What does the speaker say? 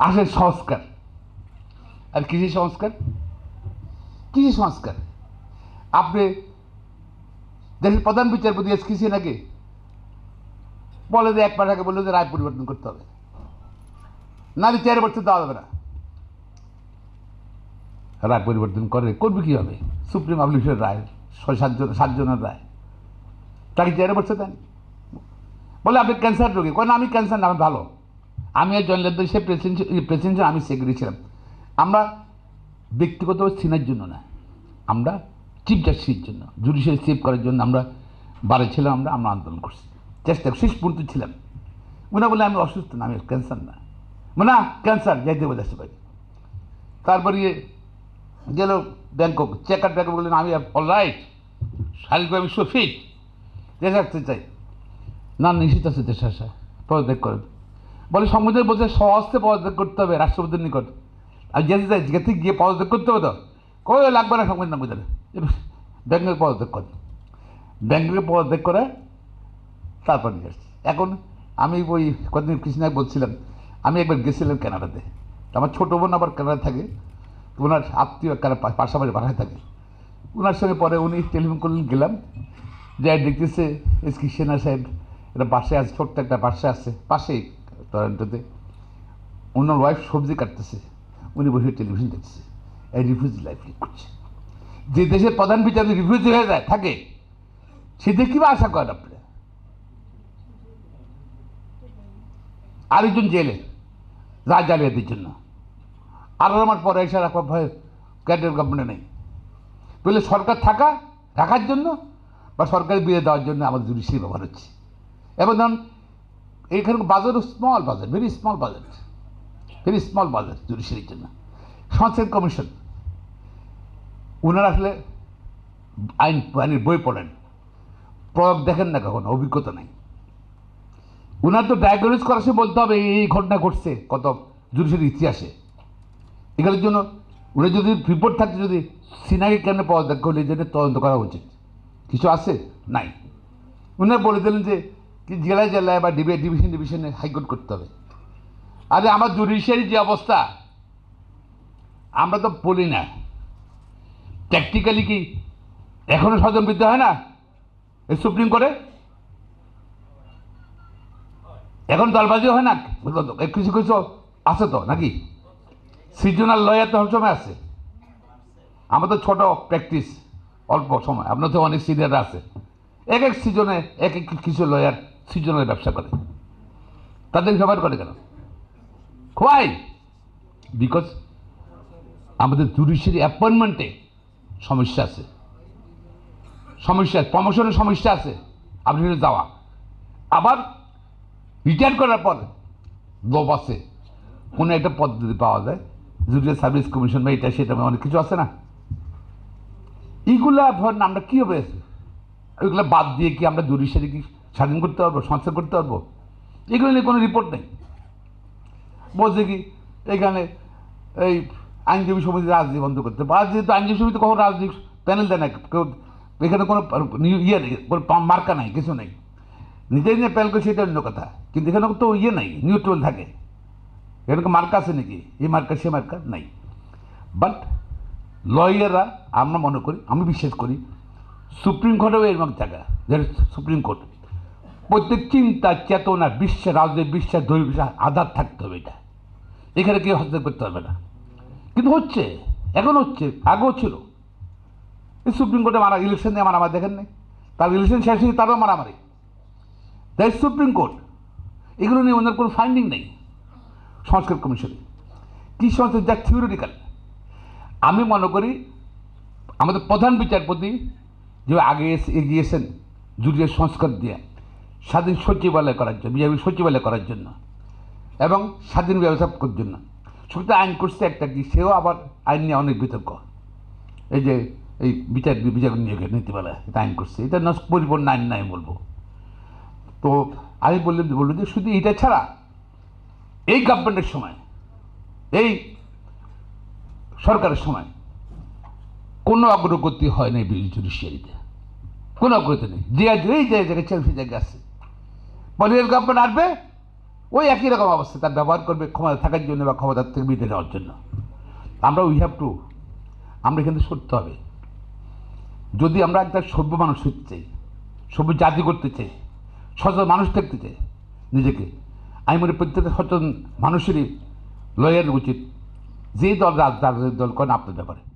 আসে সংস্কার। আর কৃষি সংস্কার, কৃষি সংস্কার আপনি দেশের প্রধান বিচারপতি এসকিসি নাকি বলে যে 1 মাস আগে বললো যে রায় পরিবর্তন করতে হবে, নাহলে 4 বছর দেওয়া যাবে না। রায় পরিবর্তন করবে কি হবে? সুপ্রিম আপিলের রায়, 7 জনের রায়, তাকে 4 বছর দেন। বলে আপনি ক্যান্সার রোগী, কয় না আমি ক্যান্সার না, আমি ভালো। আমি আর জয়নলাল সে প্রেসিডেন্ট, আমি সেক্রেটারি ছিলাম। আমরা ব্যক্তিগত সিনের জন্য না, আমরা চিফ জাস্টিসের জন্য, জুডিশিয়ারি সেভ করার জন্য আমরা বারে ছিলাম, আমরা আন্দোলন করছি, চেষ্টা শেষ পর্যন্ত ছিলাম। উনি বলে আমি অসুস্থ না, আমি ক্যান্সার না, না ক্যান্সার যাইতে বোঝাতে পারি। তারপরে গেল ব্যাংকক, চেকার ব্যাংকক বললেন আমি অলরাইট, শারীরিকভাবে আমি ফিট, দেশে আসতে চাই। না নিশ্চিত আছে দেশে আসা, পদত্যাগ করেন। বলে সংবিধান বলছে সহস্তে পদত্যাগ করতে হবে রাষ্ট্রপতির নিকট, আর যেতে চাই যেতে গিয়ে পদত্যাগ করতে হবে, তো কই লাগবে না সংবিধানে, ব্যাংকে পদত্যাগ করে, ব্যাংকে পদত্যাগ করে তারপর নিয়ে আসছি। এখন আমি ওই কদিন কৃষ্ণায় বলছিলাম, আমি একবার গেছিলাম কানাডাতে, আমার ছোটো বোন আবার কানাডা থাকে, ওনার আত্মীয় পাশাপাশি বাসায় থাকে। ওনার সঙ্গে পরে উনি টেলিফোন করলেন, গেলাম, যাই দেখতেছে এস কি সেনা সাহেব একটা বাসায় আছে, ছোট্ট একটা বাসা আছে পাশেই টরেন্টোতে, ওনার ওয়াইফ সবজি কাটতেছে, উনি বসে টেলিভিশন দেখছে, এই রিফিউজি লাইফ লিড করছে। যে দেশের প্রধান বিচারপতি রিফিউজি হয়ে যায় থাকে, সেটা কীভাবে আশা করেন আপনি? আরেকজন জেলে রাজ জালিয়াতির জন্য, 18 মাস পরে এসে রাখা ভয় ক্যাডার গভর্নমেন্টে নেই। তাহলে সরকার রাখার জন্য বা সরকারের বিয়ে দেওয়ার জন্য আমাদের জুডিশিয়ারি ব্যবহার হচ্ছে। এবং ধরুন এইখানে বাজার স্মল বাজার, ভেরি স্মল বাজার জুডিশিয়ারির জন্য। সংসদ কমিশন, ওনারা আসলে আইনের বই পড়েন, প্রয়োগ দেখেন না, কখনো অভিজ্ঞতা নাই। ওনার তো ডায়াগনোজ করার সময় বলতে হবে এই ঘটনা ঘটছে কত জুডিশিয়ারির ইতিহাসে। এগুলোর জন্য উনি যদি রিপোর্ট থাকতে, যদি সিনাকে কেন পদত্যাগ করলে এই জন্য তদন্ত করা উচিত, কিছু আছে নাই। উনারা বলে দিলেন যে কি জেলায় জেলায় বা ডিভিশনে হাইকোর্ট করতে হবে। আরে আমার জুডিশিয়ারির যে অবস্থা, আমরা তো বলি না, প্র্যাকটিক্যালি কি এখনো স্বজনবৃদ্ধ হয় না এই সুপ্রিম কোর্টে? এখন দলবাজি হয় না, কিছু কিছু আছে তো নাকি? সিজনাল লয়ার তো সবসময় আছে। আমাদের ছোট প্র্যাকটিস, অল্প সময়, আপনার তো অনেক সিনিয়ররা আছে, এক সিজনে এক কিছু লয়ার সিজনের ব্যবসা করে, তাদের ব্যবহার করে কেন? হোয়াই? বিকজ আমাদের জুডিশিয়ারি অ্যাপয়েন্টমেন্টে সমস্যা আছে, প্রমোশনের সমস্যা আছে। আপনি যাওয়া, আবার রিটায়ার করার পর লোভ আছে, কোনো একটা পদ্ধতি পাওয়া যায়, জুডিশিয়াল সার্ভিস কমিশন বা এটা সেটা অনেক কিছু আছে না। এইগুলা ধরেন আমরা কী হবে, ওইগুলো বাদ দিয়ে কি আমরা জুডিশিয়ারি কি স্বাধীন করতে পারবো, সংস্কার করতে পারবো? এগুলো নিয়ে কোনো রিপোর্ট নেই। বলছে কি এখানে এই আইনজীবী সমিতি রাজনীতি বন্ধ করতে, আর যেহেতু আইনজীবী সমিতি কখন রাজনীতি প্যানেল দেয় না কেউ, এখানে কোনো ইয়ে নেই, কোনো মার্কা নাই, কিছু নেই, নিজে নিজে প্যানেল করে সেটা অন্য কথা। কিন্তু এখানে তো ইয়ে নাই, নিউট্রাল থাকে। এখানে মার্কা আছে নাকি, এই মার্কা সে মার্কা নাই। বাট লয়াররা, আমরা মনে করি, আমি বিশ্বাস করি সুপ্রিম কোর্টেও এরকম জায়গা, যেটা সুপ্রিম কোর্ট, প্রত্যেক চিন্তা চেতনা বিশ্বের রাজনৈতিক বিশ্বাস দৈবিক বিশ্বাস আধার থাকতে হবে। এটা এখানে কেউ হস্তক্ষেপ করতে পারবে না। কিন্তু হচ্ছে, এখন হচ্ছে, আগেও ছিল। এই সুপ্রিম কোর্টে ইলেকশন নিয়ে মারামারি দেখেন নেই, তার ইলেকশন শেষ হয়ে তারও মারামারি। দ্যাট সুপ্রিম কোর্ট, এগুলো নিয়ে ওনার কোনো ফাইন্ডিং নেই সংস্কার কমিশনে। কী সংস্কার, যা থিওরিটিক্যাল। আমি মনে করি আমাদের প্রধান বিচারপতি যে আগে এগিয়েছেন জুডিশিয়াল সংস্কার দিয়ে স্বাধীন সচিবালয় করার জন্য, বিচারপতি সচিবালয় করার জন্য এবং স্বাধীন ব্যবস্থা করার জন্য, সেটা আইন করছে একটা কি, সেও আবার আইন নিয়ে অনেক বিতর্ক। এই যে এই বিচারক নিয়োগের নীতিমালায় এটা আইন করছে, এটা পরিপূর্ণ আইন নাই বলবো। তো আমি বললো যে শুধু এটা ছাড়া এই গভর্নমেন্টের সময়, এই সরকারের সময় কোনো অগ্রগতি হয় না জুডিশিয়ারিতে, কোনো অগ্রগতি নেই। যে এই জায়গায় সেই জায়গায় আছে। পলিটিক্যাল গভর্নমেন্ট আসবে, ওই একই রকম অবস্থা, তার ব্যবহার করবে ক্ষমতা থাকার জন্য বা ক্ষমতার থেকে বিদায় নেওয়ার জন্য। আমরা আমরা কিন্তু সরতে হবে। যদি আমরা একটা সভ্য মানুষ হতে চাই, সভ্য জাতি করতে চাই, সচেতন মানুষ থাকতে চাই নিজেকে, আমি মনে প্রত্যেকটা সচেতন মানুষেরই লয়ের উচিত, যেই দল রাজনৈতিক দল করেন আপনার ব্যাপারে